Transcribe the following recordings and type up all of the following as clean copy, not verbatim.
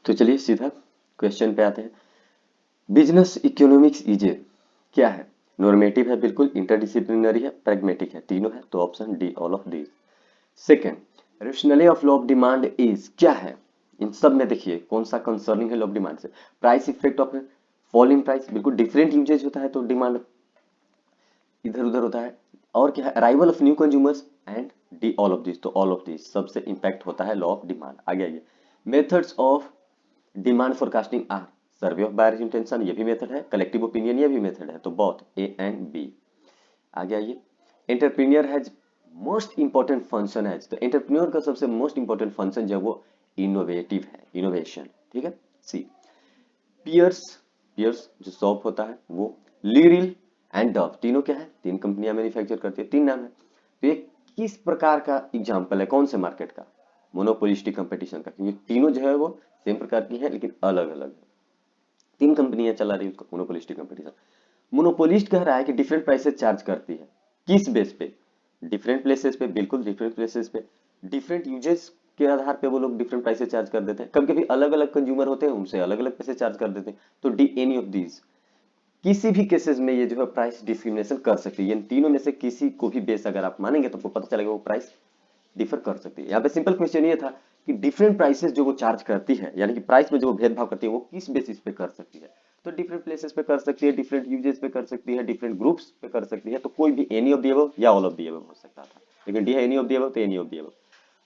तो चलिए सीधा क्वेश्चन पे आते हैं। बिजनेस इकोनॉमिक्स इजे क्या है? नॉर्मेटिव है, बिल्कुल इंटरडिसिप्लिनरी है, प्रैग्मेटिक है, तीनों है, तो option D all of these. Second, rationally of law of demand is क्या है? इन सब में देखिए कौन सा कंसर्निंग है लॉ ऑफ डिमांड से। Price effect of falling price, बिल्कुल डिफरेंट यूजेज होता है तो डिमांड इधर उधर होता है। और क्या है? Arrival of new consumers and D all of this, तो ऑल ऑफ दिस सबसे इंपैक्ट होता है लॉ ऑफ डिमांड। आगे आइए, methods of demand forecasting are survey of buyers intention, ये भी मेथड है, कलेक्टिव ओपिनियन, ये भी मेथड है, तो बोथ ए एंड बी। आगे आइए, entrepreneur has most important function है, तो एंटरप्रेन्योर का सबसे मोस्ट इंपॉर्टेंट फंक्शन जो है वो इनोवेटिव है, इनोवेशन। ठीक है। सी, पियर्स, पियर्स जो शॉप होता है वो, लीरिल एंड डव, तीनों क्या है? तीन कंपनियां मैन्युफैक्चर करती है, तीन नाम है। तो ये किस प्रकार का एग्जाम्पल है, कौन से मार्केट का? मोनोपोलिस्टिक कंपटीशन का, क्योंकि तीनों जो है वो सेम प्रकार की है लेकिन अलग अलग है। तीन कंपनियां चला रही है उसको, मोनोपोलिस्टिक कंपटीशन। मोनोपोलिस्ट कह रहा है कि डिफरेंट प्राइसेस चार्ज करती है, किस बेस पे? डिफरेंट प्लेसेस पे, बिल्कुल डिफरेंट प्लेसेस पे, डिफरेंट यूजेस के आधार पे वो लोग डिफरेंट प्राइसेस चार्ज कर देते हैं। कभी कभी अलग अलग कंज्यूमर होते हैं, उनसे अलग अलग पैसे चार्ज कर देते हैं, तो डी एनी ऑफ दीज, किसी भी केसेस में ये जो है प्राइस डिस्क्रिमिनेशन कर सकती है। इन तीनों में से किसी को भी बेस अगर आप मानेंगे तो आपको पता चलेगा वो प्राइस डिफर कर सकती है। यहाँ पे सिंपल क्वेश्चन ये था कि डिफरेंट प्राइसेस जो वो चार्ज करती है, यानी कि प्राइस में जो वो भेदभाव करती है, वो किस बेसिस पे कर सकती है? तो डिफरेंट प्लेसेस पे कर सकती है, डिफरेंट यूजेस पे कर सकती है, डिफरेंट ग्रुप्स पे कर सकती है, तो कोई भी एनी ऑफ द अबव या ऑल ऑफ द अबव हो सकता था, लेकिन डी है एनी ऑफ द अबव, तो एनी ऑफ द अबव।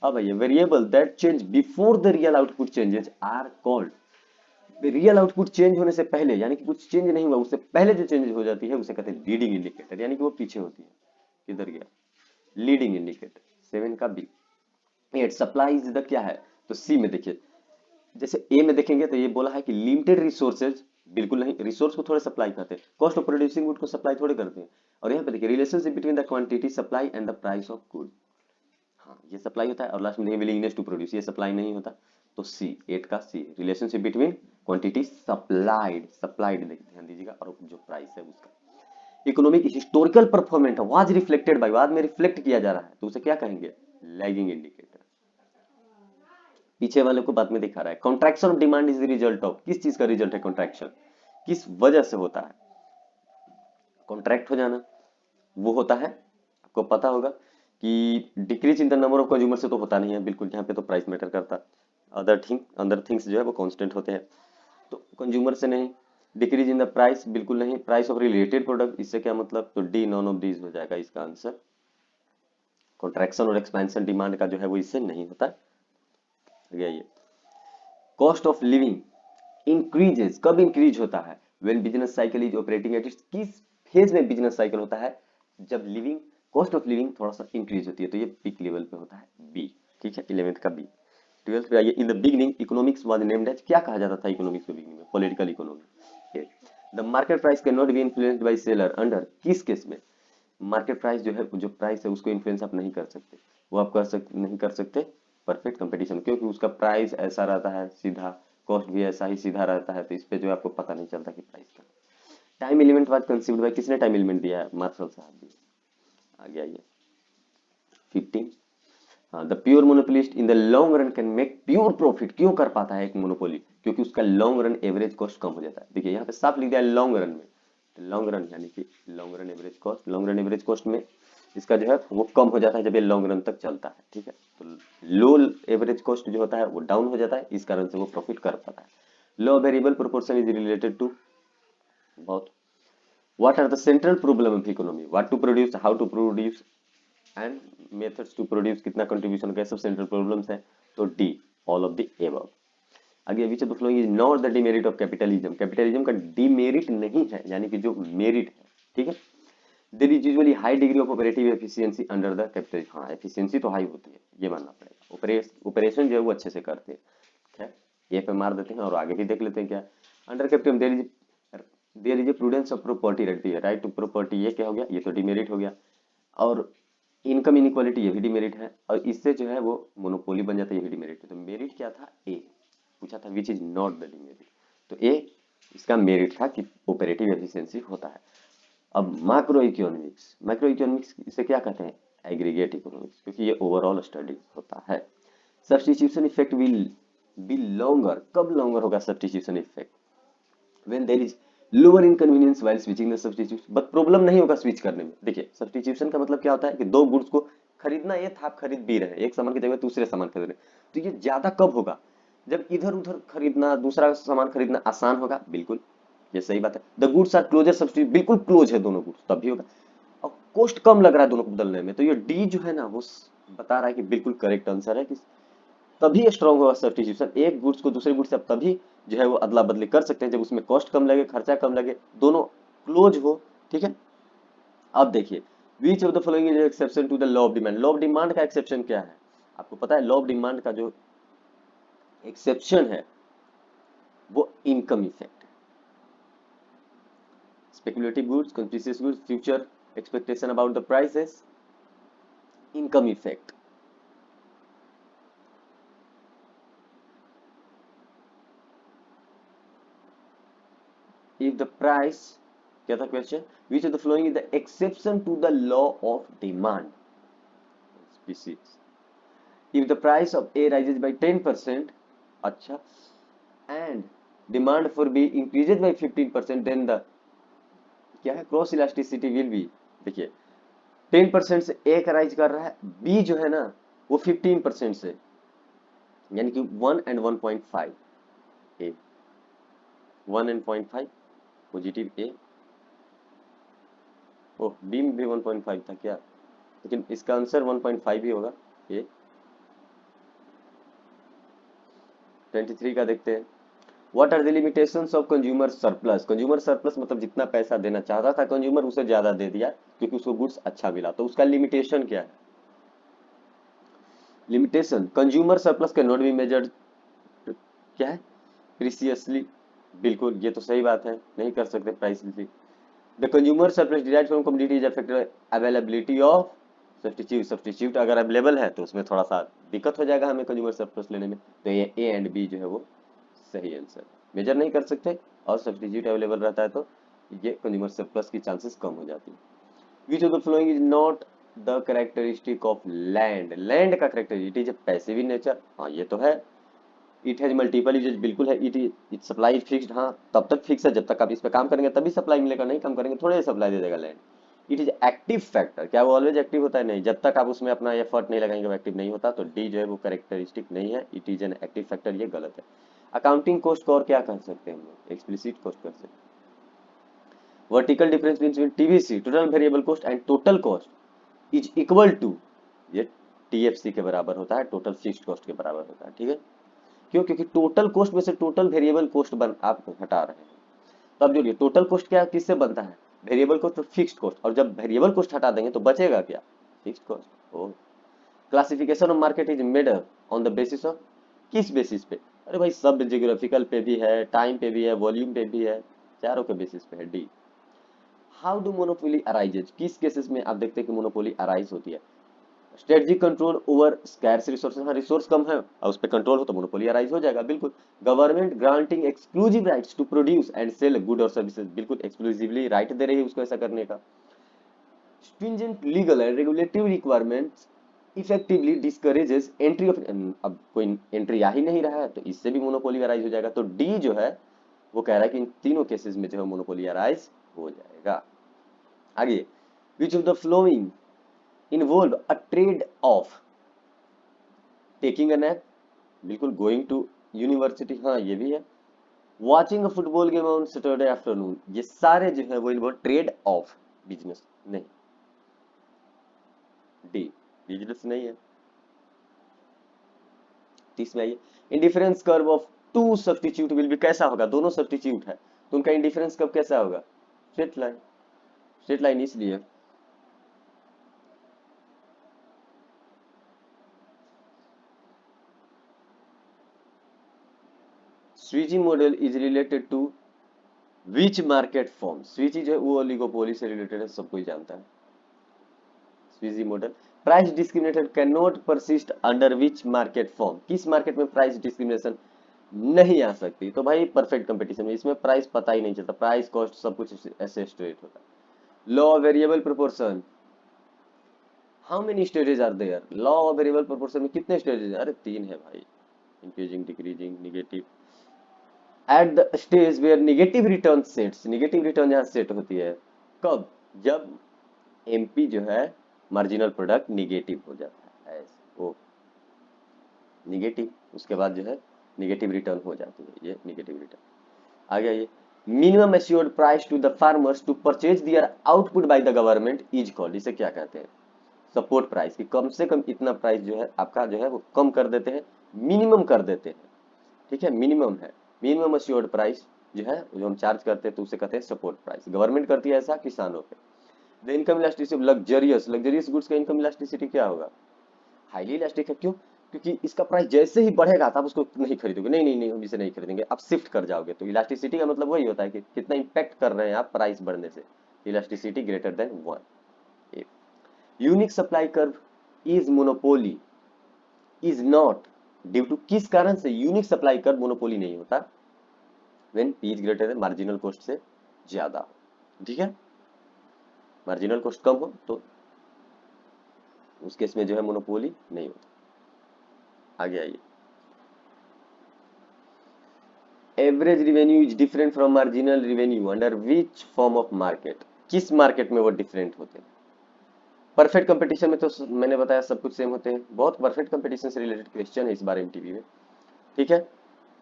अब ये variable that change before the real output changes are called, real output change होने से पहले, यानी कि कुछ चेंज नहीं हुआ उससे पहले जो चेंज हो जाती है उसे कहते हैं लीडिंग इंडिकेटर, यानी कि वो पीछे होती है। किधर गया? लीडिंग इंडिकेटर, सेवन का B. Eight, supply is the क्या है? तो सी में देखिए, जैसे ए में देखेंगे तो ये बोला है कि लिमिटेड रिसोर्सेज, बिल्कुल नहीं, रिसोर्स को थोड़े सप्लाई करते हैं, कॉस्ट ऑफ प्रोड्यूसिंग गुड को सप्लाई थोड़े करते हैं। और यहाँ पे देखिए relationship between the quantity supply and the price of good, हाँ ये सप्लाई होता है। और लास्ट में देखिए विलिंगनेस टू प्रोड्यूस, ये सप्लाई नहीं होता। तो सी, एट का c, relationship between quantity supplied, supplied ध्यान दीजिएगा, और जो प्राइस है उसका। Economic historical performance was reflected by, बाद में रिफ्लेक्ट किया जा रहा है, तो उसे क्या कहेंगे? लैगिंग इंडिकेटर, पीछे वाले को बाद में दिखा रहा है। Contraction of demand is the result of, किस चीज का रिजल्ट है कॉन्ट्रैक्शन? किस वजह से होता है कॉन्ट्रैक्ट हो जाना? वो होता है, आपको पता होगा कि decrease in the number of consumer से तो होता नहीं है बिल्कुल, यहाँ पे तो प्राइस मैटर करता है। अदर थिंग्स जो है वो कांस्टेंट होते हैं, तो कंज्यूमर से नहीं। डिक्रीज इन द प्राइस, बिल्कुल नहीं। प्राइस ऑफ रिलेटेड प्रोडक्ट, इससे क्या मतलब? तो डी नॉन ऑफ दीज हो जाएगा इसका आंसर। कॉन्ट्रैक्शन और एक्सपेंशन डिमांड का जो है वो इससे नहीं होता। आगे आइए, कॉस्ट ऑफ लिविंग इंक्रीजेस, कब इंक्रीज होता है? When business cycle is operating at its, किस फेज में बिजनेस साइकिल होता है? जब लिविंग, कॉस्ट ऑफ लिविंग थोड़ा सा इंक्रीज होती है, तो ये पीक लेवल पे होता है, बी। ठीक है, 11th का बी। 12th पे आइए, in the beginning economics was named as, क्या कहा जाता था इकोनॉमिक्स के बिगनिंग में? Political economy. The market price can not be influenced by seller under, किस केस में? मार्केट प्राइस जो है, जो प्राइस है उसको इन्फ्लुएंस आप नहीं कर सकते, वो आप नहीं कर सकते परफेक्ट कंपटीशन, क्योंकि उसका प्राइस ऐसा रहता है सीधा, कॉस्ट भी ऐसा ही सीधा रहता है, तो इस पे जो है आपको पता नहीं चलता कि प्राइस का। Time element was conceived bye, किसने टाइम एलिमेंट दिया है? मार्शल साहब दिए। आगे आइए, 15, हाँ, the pure monopolist in the long run can make pure profit, क्यों कर पाता है एक मोनोपोली? क्योंकि उसका लॉन्ग रन एवरेज कॉस्ट कम हो जाता है। देखिए यहाँ पे साफ लिख दिया है लॉन्ग रन में, तो लॉन्ग रन यानी कि long run average cost, long run average cost में इसका जो है वो कम हो जाता है जब ये लॉन्ग रन तक चलता है। ठीक है, तो लो एवरेज कॉस्ट जो होता है वो डाउन हो जाता है, इस कारण से वो प्रॉफिट कर पाता है। Law variable proportion is related to बहुत, what are the central problem of economy? What to produce, how to produce and methods to produce, कितना कंट्रीब्यूशन का, सब सेंट्रल प्रॉब्लम्स है, तो d all of the above. आगे, which of the following is not the demerit of capitalism, capitalism का demerit नहीं है, यानी कि जो मेरिट है। ठीक है, there is usually high degree of operative efficiency under the capitalism, हाँ एफिशिएंसी तो हाई होती है, ये मानना पड़ेगा। ऑपरेशन जो है वो अच्छे से करते हैं। ठीक, ये पे मार देते हैं और आगे भी देख लेते हैं क्या। Under capital there is a prudence of property रहती है, राइट टू प्रॉपर्टी, ये क्या हो गया? ये तो डिमेरिट हो गया। और इनकम इनक्वालिटी, ये भी डिमेरिट है, और इससे जो है वो मोनोपोली बन जाता है, ये भी डिमेरिट है। तो मेरिट क्या था? ए पूछा था, विच इज नॉट द डिमेरिट, तो ए इसका मेरिट था कि ऑपरेटिव एफिशिएंसी होता है। अब मैक्रो इकोनॉमिक्स, मैक्रो इकोनॉमिक्स इसे क्या कहते हैं? एग्रीगेट इकोनॉमिक्स, क्योंकि ये ओवरऑल स्टडी होता है। Substitution effect will be longer, कब लॉन्गर होगा substitution effect? When there is lower inconvenience while switching the substitute, but problem नहीं होगा स्विच करने में। देखिए सब्स्टिट्यूशन का मतलब क्या होता है कि दो गुड्स को खरीदना ये था, आप खरीद भी रहे हैं, एक सामान की जगह दूसरे सामान खरीद रहे हैं, तो ये ज्यादा कब होगा? जब इधर उधर खरीदना, दूसरा सामान खरीदना आसान होगा, बिल्कुल ये सही बात है। The goods are closer substitute, बिल्कुल क्लोज है दोनों गुड्स, तब भी होगा। और कॉस्ट कम लग रहा है दोनों को बदलने में, तो ये डी जो है ना वो बता रहा है कि बिल्कुल करेक्ट आंसर है कि तभी स्ट्रांग होगा सब्स्टिट्यूशन। एक गुड्स को दूसरे गुड्स से आप तभी जो है वो अदला बदली कर सकते हैं जब उसमें कॉस्ट कम लगे, खर्चा कम लगे, दोनों क्लोज हो। ठीक है, अब देखिए which of the following is exception to the law of demand. Law of demand का एक्सेप्शन क्या है? आपको पता है लॉ ऑफ डिमांड का जो एक्सेप्शन है वो इनकम इफेक्ट है। Speculative goods, conspicuous goods, future expectation about the prices, income effect. if the price, क्या था question? which of the following is the exception to the law of demand? species, if the price of A rises by 10%, अच्छा, and demand for B increases by 15%, then the क्या है cross elasticity will be. देखिए 10% से A का rise कर रहा है, B जो है ना वो 15% से, यानी कि 1 and 1.5, A 1 and 0.5 positive A, oh B में भी 1.5 था क्या, लेकिन इसका आंसर 1.5 ही होगा। ये 23 का देखते हैं। What are the limitations of consumer surplus? Consumer surplus मतलब जितना पैसा देना चाहता था कंज्यूमर उसे ज्यादा दे दिया क्योंकि उसको गुड्स अच्छा मिला, तो उसका लिमिटेशन क्या है? Limitation, consumer surplus can not be measured, क्या है? प्रीसियसली, बिल्कुल ये तो सही बात है, नहीं कर सकते precisely. The consumer surplus derived from commodity is affected availability of substitute. Substitute अगर अवेलेबल है तो उसमें थोड़ा सा दिक्कत हो जाएगा हमें कंज्यूमर सरप्लस लेने में, तो ये ए एंड बी जो है वो सही आंसर। मेजर नहीं कर सकते और सब्स्टिट्यूट अवेलेबल रहता है तो ये कंज्यूमर सरप्लस की चांसेस कम हो जाती है। Which of the following is not the characteristic of land? Land का characteristic is passive in nature, हाँ ये तो है। इट हैज मल्टीपल यूजेज, बिल्कुल है। इट सप्लाई फिक्स्ड, हाँ तब तक फिक्स है जब तक आप इस पे काम करेंगे तभी सप्लाई मिलेगा, नहीं काम करेंगे थोड़े सप्लाई दे देगा land. It is active factor, क्या वो ऑलवेज एक्टिव होता है? नहीं, जब तक आप उसमें अपना एफर्ट नहीं लगाएंगे वो एक्टिव नहीं होता, तो डी जो है वो कैरेक्टरिस्टिक नहीं है, it is an active factor, ये गलत है। अकाउंटिंग कॉस्ट को और क्या कर सकते हैं हम लोग? एक्सप्लिसिट कॉस्ट कर सकते हैं। Vertical difference between TVC total variable cost and total cost is equal to, ये टीएफसी के बराबर होता है, टोटल फिक्स्ड कॉस्ट के बराबर होता है। ठीक है, क्यों? क्योंकि टोटल कॉस्ट में से टोटल वेरिएबल कॉस्ट बन आप हटा रहे हैं, तब जो टोटल कॉस्ट क्या किससे बनता है? वेरिएबल कॉस्ट और फिक्स्ड कॉस्ट, और जब वेरिएबल कॉस्ट हटा देंगे तो बचेगा क्या? Fixed cost. ओ, classification of market is made on the basis of, किस बेसिस पे? अरे भाई सब जियोग्राफिकल पे भी है, टाइम पे भी है, वॉल्यूम पे भी है, चारों के बेसिस पे है। D, how do monopoly arises? किस केसेस में आप देखते हैं कि मोनोपोली अराइज होती है? Strategic control over scarce resources, हाँ रिसोर्स कम है और उस पर कंट्रोल हो तो मोनोपोली अराइज हो जाएगा, बिल्कुल। Government granting exclusive rights to produce and sell good और सर्विसेज, बिल्कुल एक्सक्लूसिवली राइट दे रही है उसको ऐसा करने का। Stringent legal and regulatory requirements effectively discourages entry of, अब कोई एंट्री आ ही नहीं रहा है तो इससे भी मोनोपोली अराइज हो जाएगा, तो डी जो है वो कह रहा है कि इन तीनों केसेस में जो है मोनोपोली अराइज हो जाएगा। आगे, which of the following involve a trade off? Taking a nap, बिल्कुल। गोइंग टू यूनिवर्सिटी, हाँ ये भी है। Watching a football game on Saturday afternoon, ये सारे जो है वो इन्वॉल्व ट्रेड ऑफ, बिजनेस नहीं। डी, बिजनेस नहीं है। 30 में आइए, indifference curve of two substitute will be, कैसा होगा? दोनों सब्स्टिट्यूट है तो उनका इंडिफरेंस कर्व कैसा होगा? Straight line. स्ट्रेट लाइन इसलिए Sweezy model is related to which market form? Sweezy जो है वो ओलिगोपोली से रिलेटेड है, सब कोई जानता है। Sweezy model, price discrimination can not persist under which market form? किस मार्केट में प्राइस डिस्क्रिमिनेशन नहीं आ सकती? तो भाई परफेक्ट कंपटीशन में, इसमें प्राइस पता ही नहीं चलता, प्राइस कॉस्ट सब कुछ ऐसे स्ट्रेट होता है। Law variable proportion, how many stages are there? Law of variable proportion में कितने स्टेजेस हैं? अरे 3 है भाई, increasing, decreasing, negative. At the stage where negative return sets, negative return जहाँ सेट होती है कब, जब एमपी जो है मार्जिनल प्रोडक्ट निगेटिव हो जाता है, वो निगेटिव, उसके बाद जो है निगेटिव रिटर्न हो जाती है, ये निगेटिव रिटर्न आ गया। ये minimum assured price to the farmers to purchase their output by the government is called, इसे क्या कहते हैं, सपोर्ट प्राइस, की कम से कम इतना प्राइस जो है आपका जो है वो कम कर देते हैं, मिनिमम कर देते हैं, ठीक है, मिनिमम है, मिनिमम एश्योर्ड प्राइस जो है जो हम चार्ज करते हैं तो उसे कहते हैं सपोर्ट प्राइस, गवर्नमेंट करती है ऐसा किसानों पे। The income elasticity luxurious, luxurious goods का इनकम इलास्टिसिटी क्या होगा, हाईली इलास्टिक है, क्यों, क्योंकि इसका प्राइस जैसे ही बढ़ेगा तो आप उसको नहीं खरीदोगे, नहीं नहीं नहीं हम इसे नहीं खरीदेंगे, आप शिफ्ट कर जाओगे, तो इलास्टिसिटी का मतलब वही होता है कि कितना इंपैक्ट कर रहे हैं आप प्राइस बढ़ने से, elasticity greater than 1। Unique supply curve is monopoly is not due to, किस कारण से यूनिक सप्लाई कर्व मोनोपोली नहीं होता, when P is greater than, marginal cost से ज्यादा हो, ठीक है, मार्जिनल कॉस्ट कम हो तो उस केस में जो है मोनोपोली नहीं होता। आगे आइए, average revenue is different from marginal revenue under which form of market, किस मार्केट में वो डिफरेंट होते हैं, परफेक्ट कंपटीशन में तो मैंने बताया सब कुछ सेम होते हैं, बहुत परफेक्ट कंपटीशन से रिलेटेड क्वेश्चन है इस बार एमटीवी में, ठीक है,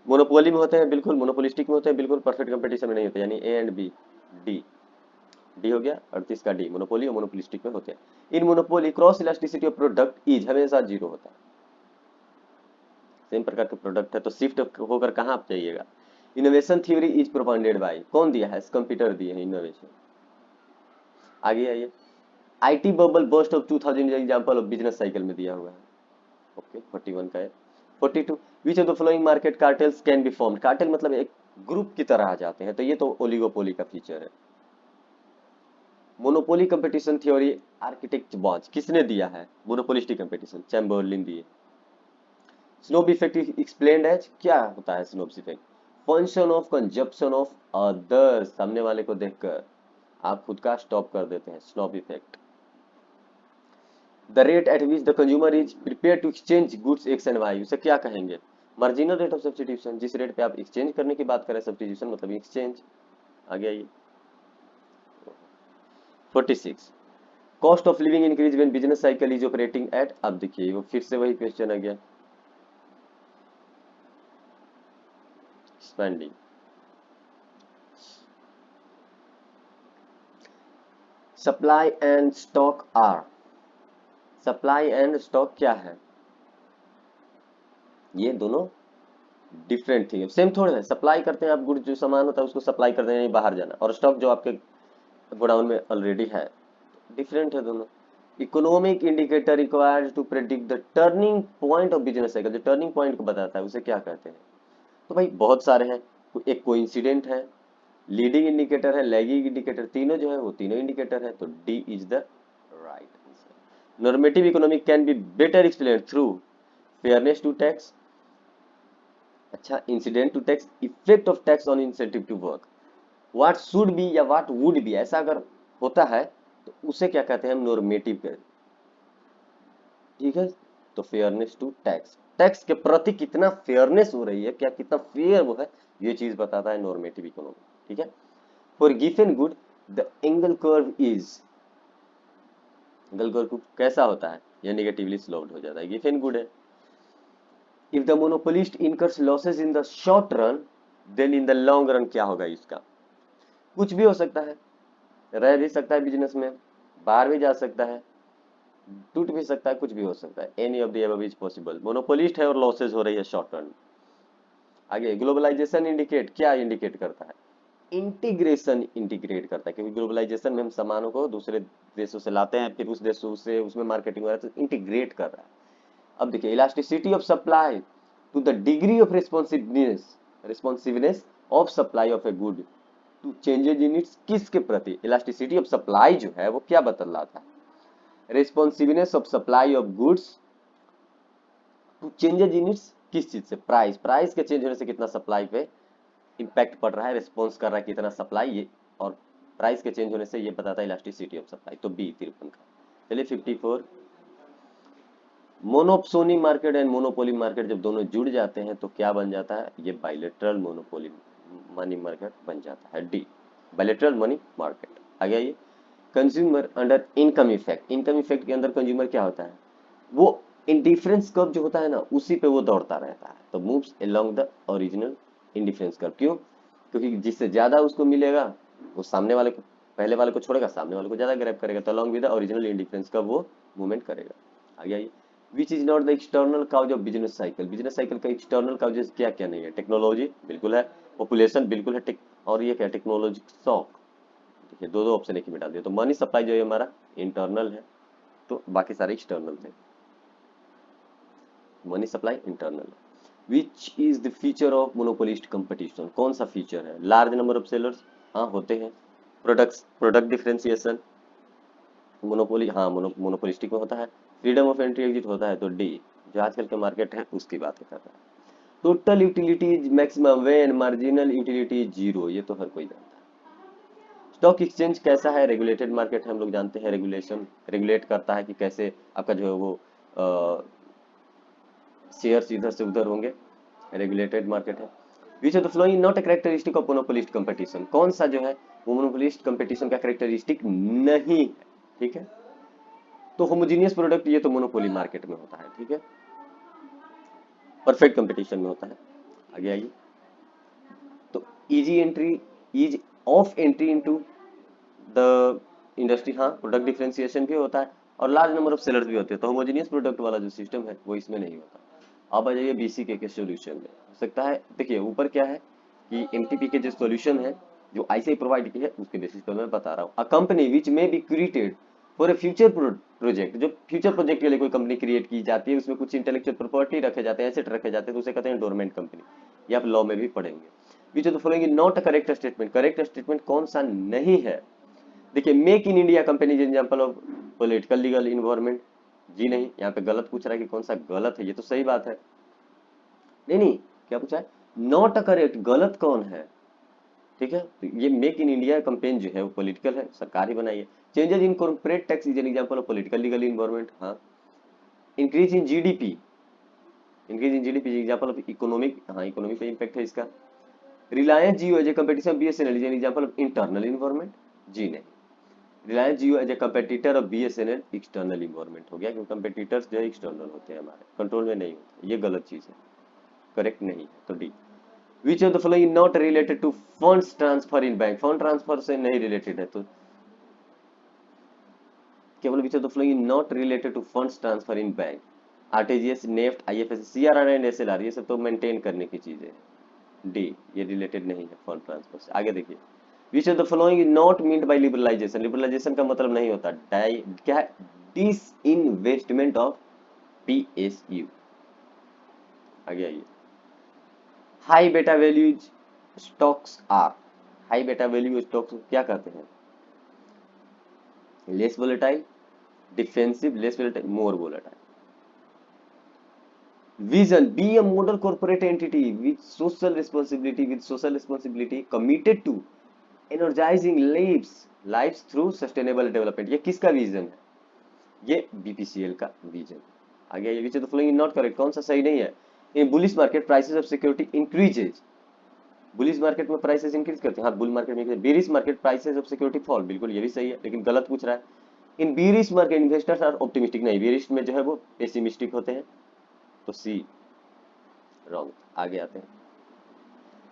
मोनोपोली में होते हैं बिल्कुल, मोनोपोलिस्टिक में होते हैं बिल्कुल, परफेक्ट कंपटीशन में नहीं होते, यानी A and B, D, D हो गया 38 का डी, मोनोपोली और मोनोपोलिस्टिक में होते हैं। In monopoly cross elasticity of product is हमेशा जीरो होता है, सेम प्रकार के प्रोडक्ट है तो शिफ्ट होकर कहाँ आप जाइएगा। Innovation theory is propounded bye, कौन दिया है, कंप्यूटर दिए हैं इनोवेशन। आगे आइए, IT bubble burst of 2000 example of business cycle में दिया हुआ है, ओके 41 का है। 42 विच of the following market cartels can be formed, cartel मतलब एक ग्रुप की तरह आ जाते हैं, तो ये तो ओलिगोपोली का फीचर है। मोनोपोली कंपटीशन थ्योरी आर्किटेक्ट बॉन्च किसने दिया है, मोनोपोलिस्टिक कंपटीशन चैम्बर्लिन दिए। स्नोब इफेक्ट एक्सप्लेन्ड एज, क्या होता है snob effect, function of consumption of others, सामने वाले को देखकर आप खुद का स्टॉप कर देते हैं, snob effect. The rate at which the consumer is prepare to exchange goods X and Y, उसे क्या कहेंगे, मार्जिनल रेट ऑफ सब्स्टिट्यूशन, जिस रेट पे आप एक्सचेंज करने की बात करें, सब्स्टिट्यूशन मतलब एक्सचेंज। आगे आइए, 46 cost of living increase when business cycle is operating at, अब देखिए वो फिर से वही क्वेश्चन आ गया, spending, supply and stock are, supply and stock क्या है, ये दोनों डिफरेंट थिंग है, सेम थोड़े है, सप्लाई करते हैं आप गुड्स, जो सामान होता है उसको सप्लाई करते हैं बाहर जाना, और स्टॉक जो आपके गोडाउन में ऑलरेडी है, डिफरेंट है दोनों। Economic indicator required to predict the turning point of business cycle, जो टर्निंग पॉइंट को बताता है उसे क्या कहते हैं, तो भाई बहुत सारे हैं, एक कोइंसिडेंट है, लीडिंग इंडिकेटर है, लैगिंग इंडिकेटर, तीनों जो है वो तीनों इंडिकेटर है, तो d is the right answer. Normative economic can be better explain through fairness to tax, अच्छा incident to tax, effect of tax on incentive to work, what should be या what would be, ऐसा अगर होता है तो उसे क्या कहते हैं हम, नॉर्मेटिव कहते हैं, ठीक है, तो फेयरनेस टू टैक्स, टैक्स के प्रति कितना फेयरनेस हो रही है, क्या कितना फेयर वो है, ये चीज बताता है नॉर्मेटिव इकोनॉमी, ठीक है। For given good the Engel curve is, Engel curve कैसा होता है, ये नेगेटिवली स्लोप्ड हो जाता है, गिवन गुड है। If the monopolist incurs losses in the short run then in the long run क्या होगा इसका, कुछ भी हो सकता है, रह भी सकता है बिजनेस में, बाहर भी जा सकता है, टूट भी सकता है, कुछ भी हो सकता है, any of the above is possible, monopolist है और लॉसेस हो रही है शॉर्ट रन। आगे ग्लोबलाइजेशन इंडिकेट, क्या इंडिकेट करता है, इंटीग्रेशन इंटीग्रेट करता है, क्योंकि ग्लोबलाइजेशन में हम सामानों को दूसरे देशों से लाते हैं, फिर उस देशों से उसमें मार्केटिंग हो रहा है, तो इंटीग्रेट कर रहा है। अब देखिए, elasticity of supply to the degree of responsiveness of supply of a good to changes in its, किसके प्रति, इलास्टिसिटी ऑफ सप्लाई जो है वो क्या बतलाता है, responsiveness of supply of goods to changes in its, किस चीज से, प्राइस, प्राइस के चेंज होने से कितना सप्लाई पे इम्पैक्ट पड़ रहा है, रिस्पॉन्स कर रहा है कितना सप्लाई, ये और प्राइस के चेंज होने से ये बताता है इलास्टिसिटी ऑफ सप्लाई, तो बी 53 का। चलिए 54 मोनोपोसोनी मार्केट एंड मोनोपोली मार्केट जब दोनों जुड़ जाते हैं तो क्या बन जाता है, ये बायलेटरल मोनोपोली मनी मार्केट बन जाता है। D, bilateral money market. आगे आइए, consumer under income effect. Income effect के अंदर कंज्यूमर क्या होता है, वो इंडिफरेंस कर्व जो होता है ना उसी पे वो दौड़ता रहता है, तो moves along the original indifference curve. क्यों, क्योंकि जिससे ज्यादा उसको मिलेगा वो सामने वाले को, पहले वाले को छोड़ेगा, सामने वाले को ज्यादा ग्रैब करेगा, तो along with the original indifference curve वो मूवमेंट करेगा। आगे आइए, which is not the external cause of business cycle. Business cycle का एक्सटर्नल काउजेस क्या क्या नहीं है, टेक्नोलॉजी बिल्कुल है, पॉपुलेशन बिल्कुल है, और ये क्या, टेक्नोलॉजी शॉक। देखिए दो दो ऑप्शन एक ही मिटा दिया, तो मनी सप्लाई जो है हमारा इंटरनल है, तो बाकी सारे एक्सटर्नल थे। Money supply internal. Which is the feature of monopolist competition. कौन सा फीचर है, लार्ज नंबर ऑफ सेलर्स, हाँ होते हैं। प्रोडक्ट्स, प्रोडक्ट डिफरेंशिएशन, मोनोपोली, हाँ मोनोपोलिस्टिक में होता है। फ्रीडम ऑफ एंट्री एग्जिट होता है, तो डी, जो आजकल के मार्केट है उसकी बात कर रहा है। Total utility is maximum when marginal utility is zero, ये तो हर कोई जानता है। स्टॉक एक्सचेंज कैसा है, रेगुलेटेड मार्केट है, हम लोग जानते हैं, रेगुलेशन रेगुलेट करता है कि कैसे आपका जो है वो शेयर्स इधर से उधर होंगे, रेगुलेटेड मार्केट है। Which of the flowing not a characteristic of monopolist competition. कौन सा जो है वो मोनोपोलिस्ट कंपटीशन का कैरेक्टरिस्टिक नहीं है, ठीक है। तो होमोजीनियस प्रोडक्ट ये तो मोनोपोली मार्केट में होता है, ठीक है, परफेक्ट कंपटीशन में होता है। आगे आइए, तो easy entry, is of entry into the industry, हाँ प्रोडक्ट डिफरेंशिएशन भी होता है, और लार्ज नंबर ऑफ सेलर्स भी होते हैं, तो होमोजेनियस प्रोडक्ट वाला जो सिस्टम है वो इसमें नहीं होता। अब आ जाइए बीसीके के सॉल्यूशन में, हो सकता है देखिए ऊपर क्या है कि एमटीपी के जो सॉल्यूशन है जो आईसीआई प्रोवाइड की है उसके बेसिस पर मैं बता रहा हूँ। अ कंपनी विच में be created for a future project, जो फ्यूचर प्रोजेक्ट के लिए कोई कंपनी क्रिएट की जाती है, उसमें कुछ इंटेलेक्चुअल प्रॉपर्टी रखे जाते हैं, एसेट रखे जाते हैं, तो उसे कहते हैं डोरमेंट कंपनी। ये आप लॉ में भी पढ़ेंगे। Which of the following not a correct statement. Correct statement कौन सा नहीं है, देखिए make in India company is example of political legal environment, जी नहीं, यहाँ पे गलत पूछ रहा है कि कौन सा गलत है, ये तो सही बात है। नहीं नहीं, क्या पूछा है, नॉट अ करेक्ट, गलत कौन है, ठीक है, तो ये मेक इन इंडिया कंपेन जो है वो पॉलिटिकल है, सरकार ही बनाई है। Changes in corporate tax is an example of political legal environment, हाँ। Increase in GDP, increase in GDP example of economic, हाँ इकोनॉमी पे इम्पैक्ट है इसका। Reliance Jio as a competition BSNL is an example of internal environment, जी नहीं। Reliance Jio as a competitor of BSNL external environment हो गया, क्योंकि कंपेटिटर्स जो है एक्सटर्नल होते हैं, हमारे कंट्रोल में नहीं होते, ये गलत चीज है, करेक्ट नहीं है, तो D. Which of the following not related to funds transfer in bank, fund transfer से नहीं रिलेटेड है, तो केवल which of the following not related to funds transfer in bank, RTGS, NEFT, IFSC, CRR and SLR, ये सब तो maintain करने की चीजें हैं, डी, ये रिलेटेड नहीं है फंड ट्रांसफर से। आगे देखिए, which of the following is not meant by liberalization. Liberalization का मतलब नहीं होता डाई, क्या है, डिस इन्वेस्टमेंट ऑफ पीएसयू। आगे आइए, high beta values stocks are, high beta value stocks क्या कहते हैं, less volatile, defensive, less volatile, more volatile. Vision, B a model corporate entity with social responsibility committed to energizing lives through sustainable development। ये किसका vision है, ये BPCL का vision. आगे ये which of the following not correct, कौन सा सही नहीं है, in bullish market prices of security increases, bullish market में प्राइसेस इंक्रीज करते हैं, हाँ बुल मार्केट में। Bearish market prices of security fall, बिल्कुल ये भी सही है, लेकिन गलत पूछ रहा है। In bearish market investors are optimistic, नहीं, बेरिश में जो है वो पेसिमिस्टिक होते हैं, तो सी रॉन्ग। आगे आते हैं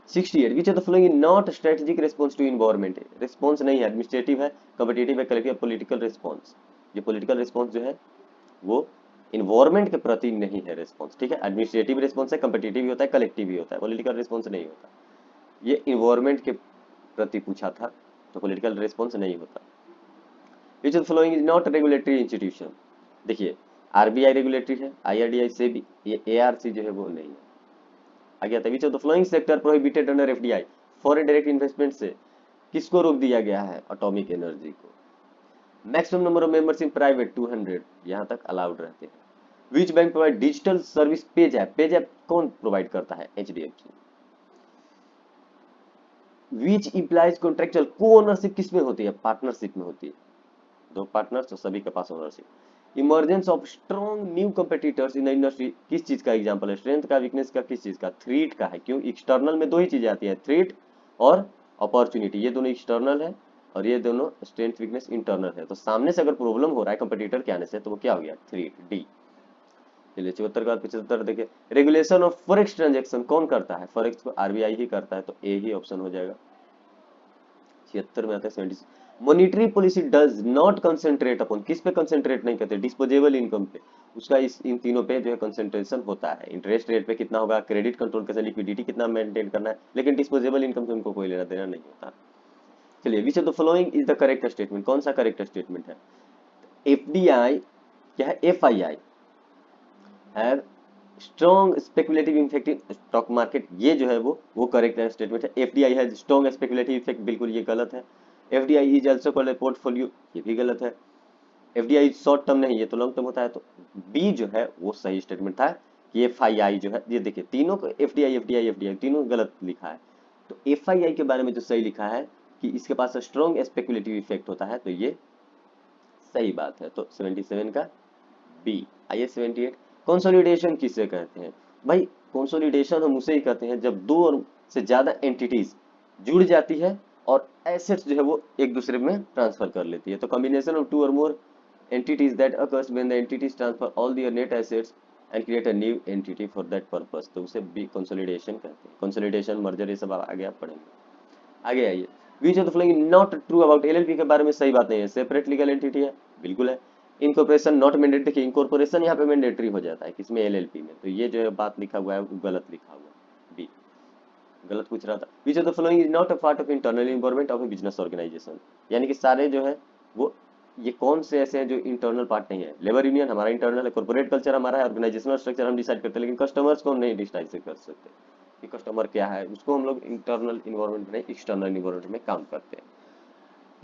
68, which of the following not strategic response to environment. Response नहीं है, एडमिनिस्ट्रेटिव है, कॉम्पिटिटिव है, कलेक्टिव, पॉलिटिकल रिस्पॉन्स। ये पॉलिटिकल रिस्पॉन्स जो है वो इन्वायरमेंट के प्रति नहीं है रिस्पॉन्स, ठीक है, एडमिनिस्ट्रेटिव रिस्पॉन्स है, कॉम्पिटिटिव भी होता है, कलेक्टिव भी होता है, पॉलिटिकल रिस्पॉन्स नहीं होता। ये इन्वायरमेंट के प्रति पूछा था, तो पॉलिटिकल रिस्पॉन्स नहीं होता। विच of the following is not regulatory institution, देखिए आरबीआई रेगुलेटरी है, आईआरडीआई से भी, ये एआरसी जो है वो नहीं है। आगे आता है which of the flowing sector prohibited under FDI, foreign direct investment से किसको रोक दिया गया है, एटॉमिक एनर्जी को। Maximum number of members in private 200 यहां तक अलाउड रहते हैं। Which bank provide digital service page app, page app कौन प्रोवाइड करता है, एचडीएफसी। विच इम्प्लाइज कॉन्ट्रेक्चुअल को ओनरशिप किसमें होती है, पार्टनरशिप में होती है, दो पार्टनर्स तो सभी के पास ownership. Emergence of strong new competitors in the industry किस चीज का एग्जांपल है? स्ट्रेंथ का, वीकनेस का, किस चीज का? थ्रेट का है। क्यों? एक्सटर्नल में दो ही चीजें आती है, थ्रेट और अपॉर्चुनिटी। ये दोनों एक्सटर्नल है और ये दोनों स्ट्रेंथ वीकनेस इंटरनल है। तो सामने से अगर प्रॉब्लम हो रहा है कंपटीटर के आने से तो वो क्या हो गया? Threat, D. चलिए 74 का 75 देखिए, रेगुलेशन ऑफ फॉरेक्स ट्रांजेक्शन कौन करता है? फॉरेक्स को आरबीआई ही करता है, तो ए ही ऑप्शन हो जाएगा। 76 में आता है 76, monetary policy does not concentrate upon, किस पे कंसंट्रेट नहीं करते? डिस्पोजेबल इनकम पे। उसका इस इन तीनों पे जो है कंसंट्रेशन होता है। इंटरेस्ट रेट पे कितना होगा, क्रेडिट कंट्रोल कैसे, लिक्विडिटी कितना मेंटेन करना है, लेकिन डिस्पोजेबल इनकम से उनको कोई लेना देना नहीं होता। चलिए, which of the following is the correct statement, कौन सा करेक्ट स्टेटमेंट है? एफडीआई क्या है? FII have strong speculative effect in stock market, ये जो है वो करेक्ट स्टेटमेंट है। FDI has strong speculative effect, बिल्कुल ये गलत है। FDI is also called a portfolio, ये भी गलत है। एफडीआई शॉर्ट टर्म नहीं, ये तो लॉन्ग टर्म होता है। तो बी जो है वो सही स्टेटमेंट था कि एफआईआई जो है, ये देखिए तीनों को एफडीआई एफडीआई एफडीआई तीनों गलत लिखा है। तो एफआईआई के बारे में जो सही लिखा है कि इसके पास स्ट्रॉन्ग स्पेकुलेटिव इफेक्ट होता है, तो ये सही बात है। तो 77 का बी। आइए 78, कंसोलिडेशन किसे कहते हैं? भाई कंसोलिडेशन हम उसे ही कहते हैं जब दो और से ज्यादा एंटिटीज जुड़ जाती है और एसेट्स जो है वो एक दूसरे में ट्रांसफर कर लेती है। तो कॉम्बिनेशन ऑफ टू और मोर entities that occurs when the entities transfer all their net assets and create a new entity for that purpose, तो उसे भी कंसोलिडेशन कहते हैं। कंसोलिडेशन, मर्जर, ये सब आगे आप पढ़ेंगे। आगे आइए, विच of the following not true about LLP के बारे में सही बात नहीं है? सेपरेट लीगल एंटिटी है, बिल्कुल है। इनकॉर्पोरेशन नॉट मैंडेटरी, देखिए इनकॉर्पोरेशन यहाँ पे मैंडेटरी हो जाता है किसमें? एलएलपी में। तो ये जो है बात लिखा हुआ है वो गलत लिखा हुआ है, बी। गलत पूछ रहा था। Which of the following is not a part of internal environment of a business organization, यानी कि सारे जो है वो ये कौन से ऐसे हैं जो इंटरनल पार्ट नहीं है? लेबर यूनियन हमारा इंटरनल है, कॉर्पोरेट कल्चर हमारा है, ऑर्गेनाइजेशनल स्ट्रक्चर हम डिसाइड करते हैं, लेकिन कस्टमर्स को हम नहीं डिसाइड कर सकते कि कस्टमर क्या है। उसको हम लोग इंटरनल इन्वायरमेंट में, एक्सटर्नल इन्वायरमेंट में काम करते हैं।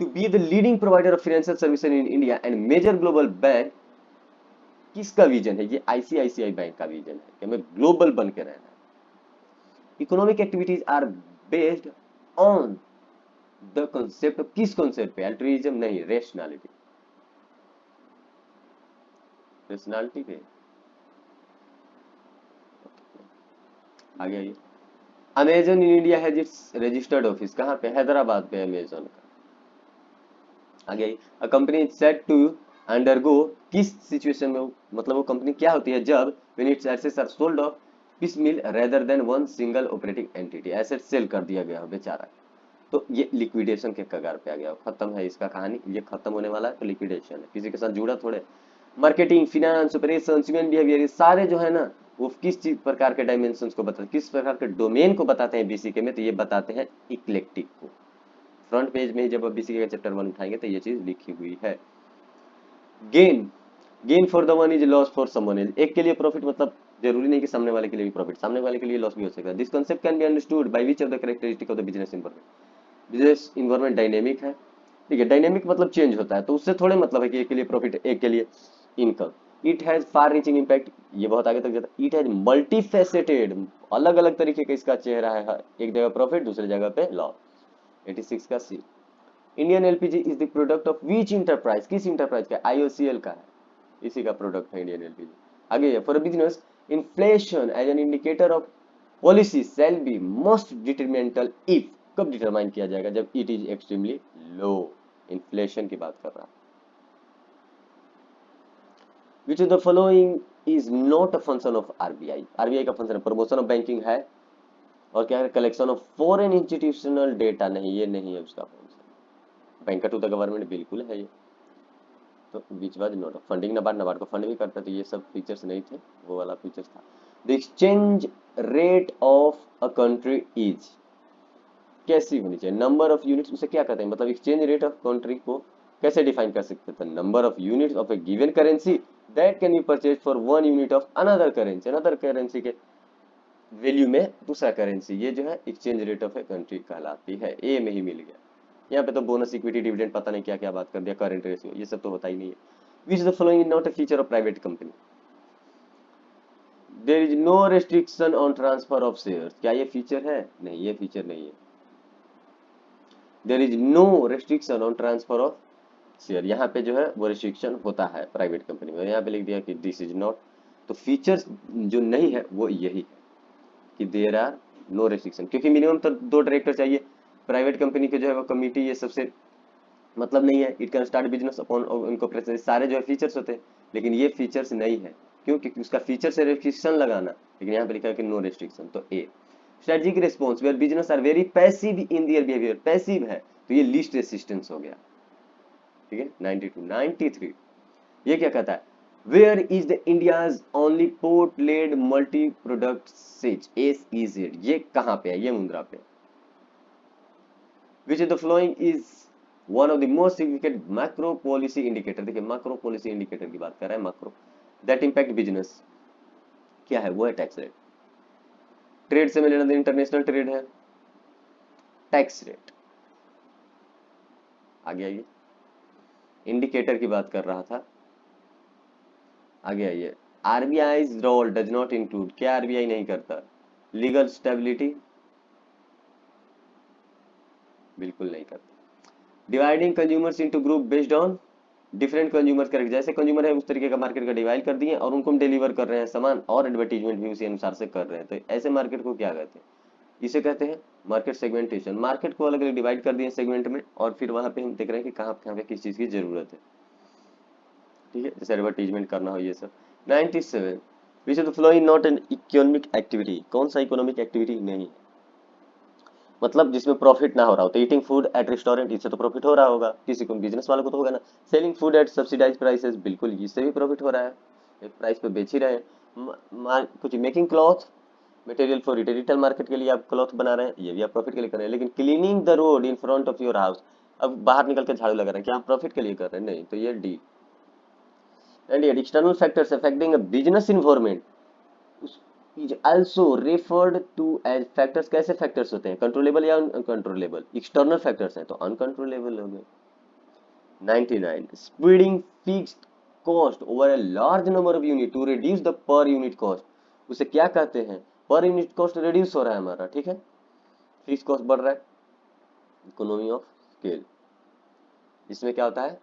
To be the leading provider of financial services in India and major global bank, किसका विजन है? ये आईसीआईसीआई बैंक का विजन है कि हमें ग्लोबल बन के रहना है। Economic activities are based on the concept, किस कॉन्सेप्ट पे? अल्ट्रुइज्म नहीं, रेशनैलिटी, रेशनैलिटी पे। आगे आइए, Amazon in India has its registered office, कहाँ पे? हैदराबाद पे अमेजन का। आगे आइए, a company is set to undergo, किस सिचुएशन में मतलब वो कंपनी क्या होती है? जब when its assets are sold off piecemeal rather than one single operating entity, asset sale कर दिया गया बेचारा, तो ये लिक्विडेशन के कगार पे आ गया, खत्म है इसका कहानी, ये खत्म होने वाला है। तो लिक्विडेशन है, किसी के साथ जुड़ा थोड़े। Marketing, finance, operation, human behaviour, ये सारे जो है ना वो किस चीज प्रकार के डायमेंशंस को बताते हैं, किस प्रकार के डोमेन को बताते हैं बीसीके में? तो ये बताते हैं इक्लेक्टिक को। फ्रंट पेज में ही जब आप बीसीके का चैप्टर 1 उठाएंगे तो ये चीज लिखी हुई है। Gain, gain for the one is loss for someone else, एक के लिए प्रॉफिट मतलब जरूरी नहीं कि सामने वाले के लिए भी प्रॉफिट, सामने वाले के लिए लॉस भी हो सकता है। This concept can be understood by which of the characteristic of the business environment? Business environment dynamic है, ठीक है, डायनेमिक मतलब चेंज होता है, तो उससे थोड़े मतलब है कि एक के लिए प्रॉफिट एक के लिए income. It has far reaching impact, ये बहुत आगे तक जाता है। इट हैज मल्टी फेसेटेड, अलग अलग तरीके का इसका चेहरा है, एक जगह प्रॉफिट दूसरी जगह पे लॉस। 86 का c. Indian LPG is the product of which enterprise, किस इंटरप्राइज का? आईओसीएल का है, इसी का प्रोडक्ट है इंडियन एलपीजी। आगे for business inflation as an indicator of policy shall be most detrimental if, कब डिटरमाइन किया जाएगा? जब it is extremely low, inflation की बात कर रहा है। Which of the following is not a function of RBI? RBI का फंक्शन प्रमोशन ऑफ बैंकिंग है और क्या है? Collection of foreign institutional data, नहीं ये नहीं है उसका फंक्शन। बैंक टू द गवर्नमेंट बिल्कुल है ये। तो which was not funding, NABARD, NABARD को फंड भी करता, तो ये सब फीचर्स नहीं थे, वो वाला फीचर्स था। The exchange rate of a country is, कैसी होनी चाहिए? नंबर ऑफ यूनिट्स, उसे क्या कहते हैं? मतलब एक्सचेंज रेट ऑफ कंट्री को कैसे डिफाइन कर सकते थे? Number of units of A given currency that can be purchase for one unit of another currency, another currency के वैल्यू में दूसरा करेंसी, ये जो है exchange rate of a country कहलाती है। ए में ही मिल गया। यहाँ पे तो बोनस, इक्विटी, डिविडेंड, पता नहीं क्या क्या बात कर दिया, करंट रेशियो, ये सब तो होता ही नहीं है। Which the following is not a feature of private company? There is no restriction on transfer of shares, क्या ये फीचर है? नहीं, ये फीचर नहीं है। There is no restriction on transfer of share, यहाँ पे जो है वो रिस्ट्रिक्शन होता है प्राइवेट कंपनी में, और यहाँ पे लिख दिया कि दिस इज नॉट। तो फीचर्स जो नहीं है वो यही है कि देयर आर नो रेस्ट्रिक्शन, क्योंकि मिनिमम तो 2 डायरेक्टर चाहिए। प्राइवेट कंपनी के जो है वो कमिटी ये सबसे मतलब नहीं है। It can start business upon incorporation, सारे जो है फीचर्स होते हैं, लेकिन ये फीचर्स नहीं है। क्यों? क्योंकि उसका फीचर से रेस्ट्रिक्शन लगाना, लेकिन यहाँ पे लिखा है कि नो रेस्ट्रिक्शन। तो a strategic response where business are very passive in their behaviour, passive है तो ये लीस्ट रेसिस्टेंस हो गया। ठीक है, 92 93 ये क्या कहता है? Where is the India's only port led multi product SEZ SEZ, ये कहाँ पे है? ये मुंद्रा पे। Which is the following is one of the most significant macro policy indicator. देखिए मैक्रो पॉलिसी इंडिकेटर की बात कर रहा है, मैक्रो दैट इंपैक्ट बिजनेस। क्या है? वो है टैक्स रेट। ट्रेड से में लेना देना, इंटरनेशनल ट्रेड है, टैक्स रेट। आगे आइए, इंडिकेटर की बात कर रहा था, आगे आइए। RBI role does not include, क्या आरबीआई नहीं करता? लीगल स्टेबिलिटी, बिल्कुल नहीं करता। Dividing consumers into group based on different consumers correct, जैसे कंज्यूमर है उस तरीके का मार्केट का डिवाइड कर दिए और उनको हम डिलीवर कर रहे हैं सामान, और एडवर्टीजमेंट भी उसी अनुसार से कर रहे हैं। तो ऐसे मार्केट को क्या कहते हैं? इसे कहते हैं मार्केट सेगमेंटेशन। मार्केट को अलग अलग डिवाइड कर दिए सेगमेंट में, और फिर वहां पे हम देख रहे हैं कि कहाँ पे किस चीज की जरूरत है। ठीक है, जैसे एडवर्टीजमेंट करना हो ये सब। 97 विच of the flowing not an economic activity, कौन सा इकोनॉमिक एक्टिविटी नहीं है? मतलब जिसमें प्रॉफिट ना हो रहा हो। तो ईटिंग फूड एट रेस्टोरेंट, इससे तो प्रॉफिट हो रहा होगा, किसी को बिजनेस वालों को तो होगा ना। Selling food at subsidize prices, बिल्कुल इससे भी प्रॉफिट हो रहा है, एक प्राइस पे बेच ही रहे हैं। कुछ making cloth material for retail, retail market के लिए आप क्लॉथ बना रहे हैं, ये भी आप प्रॉफिट के लिए कर रहे हैं। लेकिन cleaning the road in front of your house, अब बाहर निकल के झाड़ू लगा रहे हैं, क्या आप प्रॉफिट के लिए कर रहे हैं? नहीं, तो ये डी। एंड ये external factors affecting a business environment is also referred to as factors। कैसे फैक्टर्स होते हैं? कंट्रोलेबल या अनकंट्रोलेबल? एक्सटर्नल फैक्टर्स हैं तो अनकंट्रोलेबल हो गए। 99 spreading fixed cost over a large number of unit to reduce the per unit cost, उसे क्या कहते हैं? पर यूनिट कॉस्ट रिड्यूस हो रहा है हमारा, ठीक है, फिक्स कॉस्ट बढ़ रहा है, इकोनॉमी ऑफ स्केल। इसमें क्या होता है?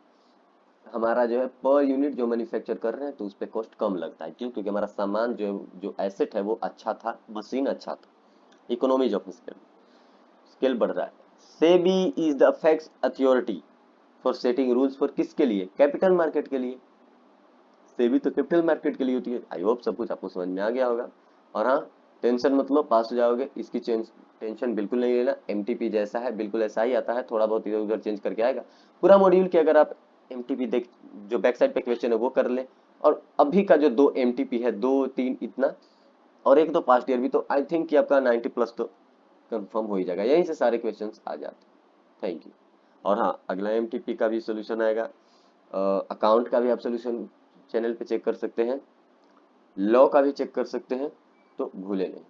हमारा जो है पर यूनिट जो मैन्युफैक्चर कर रहे हैं तो उस पर कॉस्ट कम लगता है। क्यों? क्योंकि हमारा सामान जो जो एसेट है वो अच्छा था, मशीन अच्छा था, इकोनॉमीज ऑफ स्केल, स्केल बढ़ रहा है। SEBI is the affects authority for setting rules for किसके लिए? कैपिटल मार्केट के लिए। सेबी तो कैपिटल मार्केट के लिए होती है। आई होप सब कुछ आपको समझ में आ गया होगा। और हाँ, टेंशन मतलब पास हो जाओगे, इसकी टेंशन बिल्कुल नहीं लेना। एमटीपी जैसा है बिल्कुल ऐसा ही आता है, थोड़ा बहुत इधर उधर चेंज करके आएगा। पूरा मॉड्यूल के अगर आप एमटीपी देख, जो बैक साइड पे क्वेश्चन है वो कर ले, और अभी का जो 2 एमटीपी है, 2 3 इतना, और एक तो पास्ट ईयर भी, तो आई थिंक कि आपका 90 प्लस तो कंफर्म हो ही जाएगा, यहीं से सारे क्वेश्चंस आ जाते हैं। Thank you. और हाँ, अगला एमटीपी का भी सोल्यूशन आएगा, अकाउंट का भी आप सोल्यूशन चैनल पे चेक कर सकते हैं, लॉ का भी चेक कर सकते हैं, तो भूले नहीं।